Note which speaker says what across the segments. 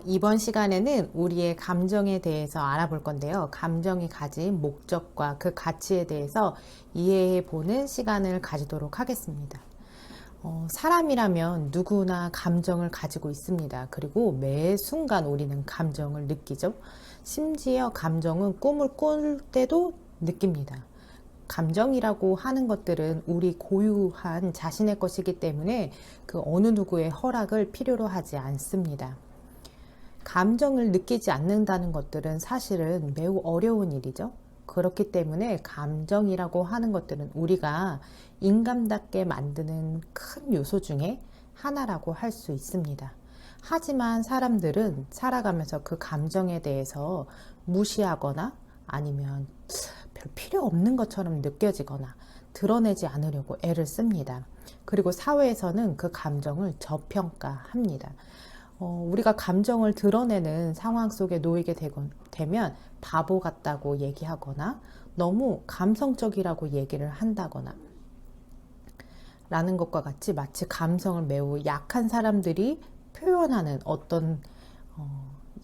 Speaker 1: 이번 시간에는 우리의 감정에 대해서 알아볼 건데요. 감정이 가진 목적과 그 가치에 대해서 이해해 보는 시간을 가지도록 하겠습니다. 사람이라면 누구나 감정을 가지고 있습니다. 그리고 매 순간 우리는 감정을 느끼죠. 심지어 감정은 꿈을 꿀 때도 느낍니다. 감정이라고 하는 것들은 우리 고유한 자신의 것이기 때문에 그 어느 누구의 허락을 필요로 하지 않습니다. 감정을 느끼지 않는다는 것들은 사실은 매우 어려운 일이죠. 그렇기 때문에 감정이라고 하는 것들은 우리가 인간답게 만드는 큰 요소 중에 하나라고 할 수 있습니다. 하지만 사람들은 살아가면서 그 감정에 대해서 무시하거나 아니면 별 필요 없는 것처럼 느껴지거나 드러내지 않으려고 애를 씁니다. 그리고 사회에서는 그 감정을 저평가합니다. 우리가 감정을 드러내는 상황 속에 놓이게 되면 바보 같다고 얘기하거나 너무 감성적이라고 얘기를 한다거나 라는 것과 같이 마치 감성을 매우 약한 사람들이 표현하는 어떤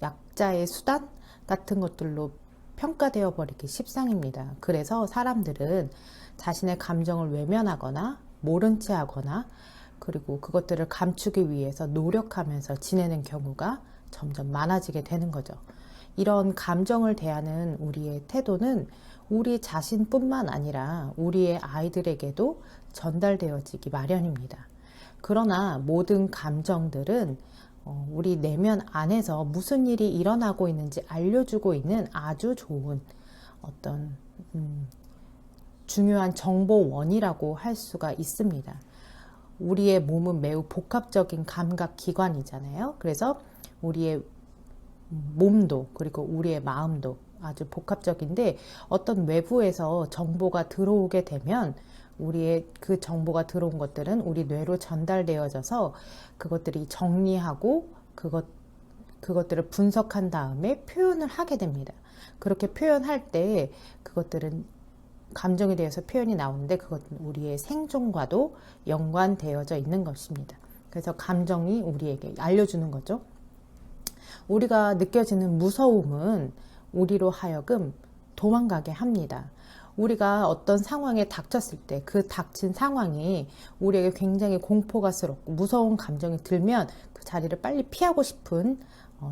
Speaker 1: 약자의 수단 같은 것들로 평가되어 버리기 십상입니다. 그래서 사람들은 자신의 감정을 외면하거나 모른 채 하거나 그리고 그것들을 감추기 위해서 노력하면서 지내는 경우가 점점 많아지게 되는 거죠. 이런 감정을 대하는 우리의 태도는 우리 자신뿐만 아니라 우리의 아이들에게도 전달되어지기 마련입니다. 그러나 모든 감정들은 우리 내면 안에서 무슨 일이 일어나고 있는지 알려주고 있는 아주 좋은 어떤 중요한 정보원이라고 할 수가 있습니다. 우리의 몸은 매우 복합적인 감각 기관이잖아요. 그래서 우리의 몸도 그리고 우리의 마음도 아주 복합적인데 어떤 외부에서 정보가 들어오게 되면 우리의 그 정보가 들어온 것들은 우리 뇌로 전달되어져서 그것들이 정리하고 그것들을 분석한 다음에 표현을 하게 됩니다. 그렇게 표현할 때 그것들은 감정에 대해서 표현이 나오는데 그것은 우리의 생존과도 연관되어져 있는 것입니다. 그래서 감정이 우리에게 알려주는 거죠. 우리가 느껴지는 무서움은 우리로 하여금 도망가게 합니다. 우리가 어떤 상황에 닥쳤을 때 그 닥친 상황이 우리에게 굉장히 공포가스럽고 무서운 감정이 들면 그 자리를 빨리 피하고 싶은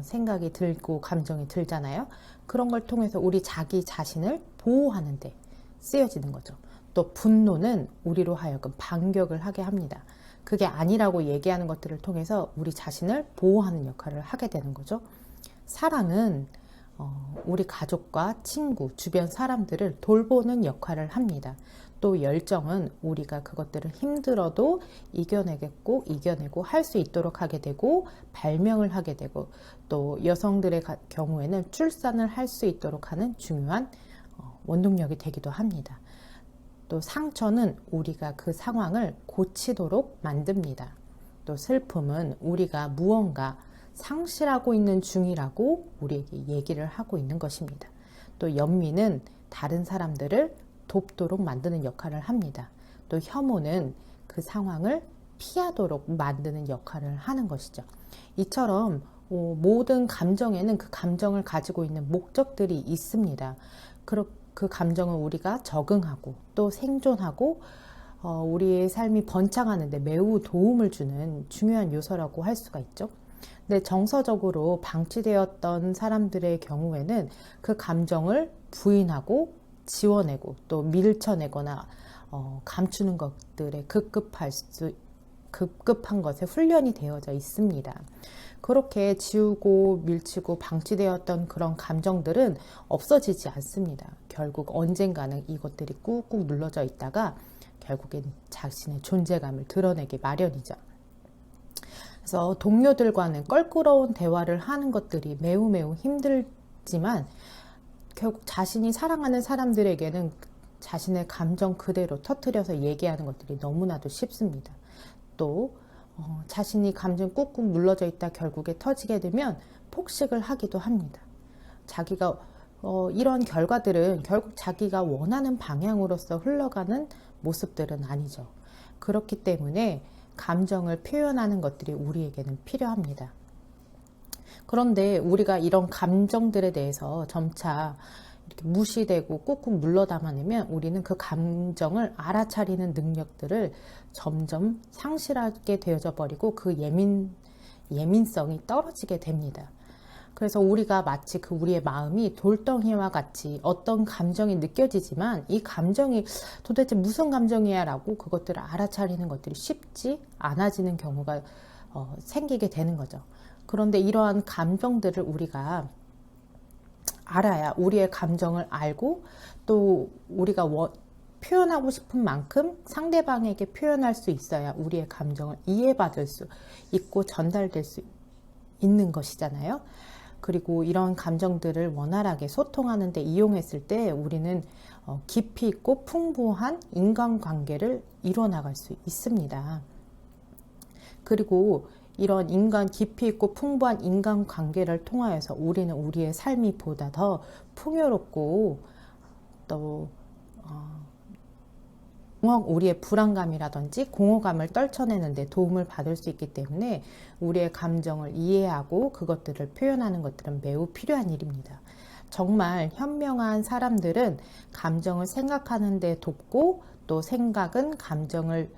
Speaker 1: 생각이 들고 감정이 들잖아요. 그런 걸 통해서 우리 자기 자신을 보호하는 데 쓰여지는 거죠. 또 분노는 우리로 하여금 반격을 하게 합니다. 그게 아니라고 얘기하는 것들을 통해서 우리 자신을 보호하는 역할을 하게 되는 거죠. 사랑은 우리 가족과 친구, 주변 사람들을 돌보는 역할을 합니다. 또 열정은 우리가 그것들을 힘들어도 이겨내고 할 수 있도록 하게 되고 발명을 하게 되고 또 여성들의 경우에는 출산을 할 수 있도록 하는 중요한 원동력이 되기도 합니다. 또 상처는 우리가 그 상황을 고치도록 만듭니다. 또 슬픔은 우리가 무언가 상실하고 있는 중이라고 우리에게 얘기를 하고 있는 것입니다. 또 연민은 다른 사람들을 돕도록 만드는 역할을 합니다. 또 혐오는 그 상황을 피하도록 만드는 역할을 하는 것이죠. 이처럼 모든 감정에는 그 감정을 가지고 있는 목적들이 있습니다. 그 감정은 우리가 적응하고 또 생존하고 우리의 삶이 번창하는 데 매우 도움을 주는 중요한 요소라고 할 수가 있죠. 근데 정서적으로 방치되었던 사람들의 경우에는 그 감정을 부인하고 지워내고 또 밀쳐내거나 감추는 것들에 급급한 것에 훈련이 되어져 있습니다. 그렇게 지우고 밀치고 방치되었던 그런 감정들은 없어지지 않습니다. 결국 언젠가는 이것들이 꾹꾹 눌러져 있다가 결국엔 자신의 존재감을 드러내기 마련이죠. 그래서 동료들과는 껄끄러운 대화를 하는 것들이 매우 힘들지만 결국 자신이 사랑하는 사람들에게는 자신의 감정 그대로 터뜨려서 얘기하는 것들이 너무나도 쉽습니다. 또 자신이 감정 꾹꾹 눌러져 있다 결국에 터지게 되면 폭식을 하기도 합니다. 자기가 이런 결과들은 결국 자기가 원하는 방향으로서 흘러가는 모습들은 아니죠. 그렇기 때문에 감정을 표현하는 것들이 우리에게는 필요합니다. 그런데 우리가 이런 감정들에 대해서 점차 이렇게 무시되고 꾹꾹 눌러 담아내면 우리는 그 감정을 알아차리는 능력들을 점점 상실하게 되어져 버리고 그 예민성이 떨어지게 됩니다. 그래서 우리가 마치 그 우리의 마음이 돌덩이와 같이 어떤 감정이 느껴지지만 이 감정이 도대체 무슨 감정이야 라고 그것들을 알아차리는 것들이 쉽지 않아지는 경우가 생기게 되는 거죠. 그런데 이러한 감정들을 우리가 알아야 우리의 감정을 알고 또 우리가 표현하고 싶은 만큼 상대방에게 표현할 수 있어야 우리의 감정을 이해받을 수 있고 전달될 수 있는 것이잖아요. 그리고 이런 감정들을 원활하게 소통하는 데 이용했을 때 우리는 깊이 있고 풍부한 인간관계를 이루어나갈 수 있습니다. 그리고 이런 깊이 있고 풍부한 인간관계를 통하여서 우리는 우리의 삶이 보다 더 풍요롭고 또 우리의 불안감이라든지 공허감을 떨쳐내는 데 도움을 받을 수 있기 때문에 우리의 감정을 이해하고 그것들을 표현하는 것들은 매우 필요한 일입니다. 정말 현명한 사람들은 감정을 생각하는 데 돕고 또 생각은 감정을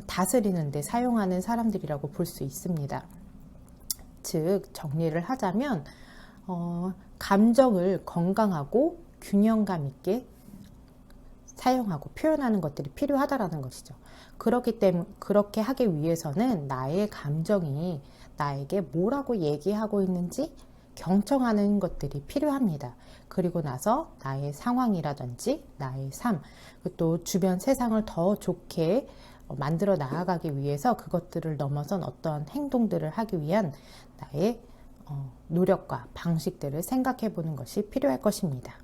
Speaker 1: 다스리는 데 사용하는 사람들이라고 볼 수 있습니다. 즉 정리를 하자면 감정을 건강하고 균형감 있게 사용하고 표현하는 것들이 필요하다라는 것이죠. 그렇기 때문에 그렇게 하기 위해서는 나의 감정이 나에게 뭐라고 얘기하고 있는지 경청하는 것들이 필요합니다. 그리고 나서 나의 상황이라든지 나의 삶, 또 주변 세상을 더 좋게 만들어 나아가기 위해서 그것들을 넘어선 어떠한 행동들을 하기 위한 나의 노력과 방식들을 생각해 보는 것이 필요할 것입니다.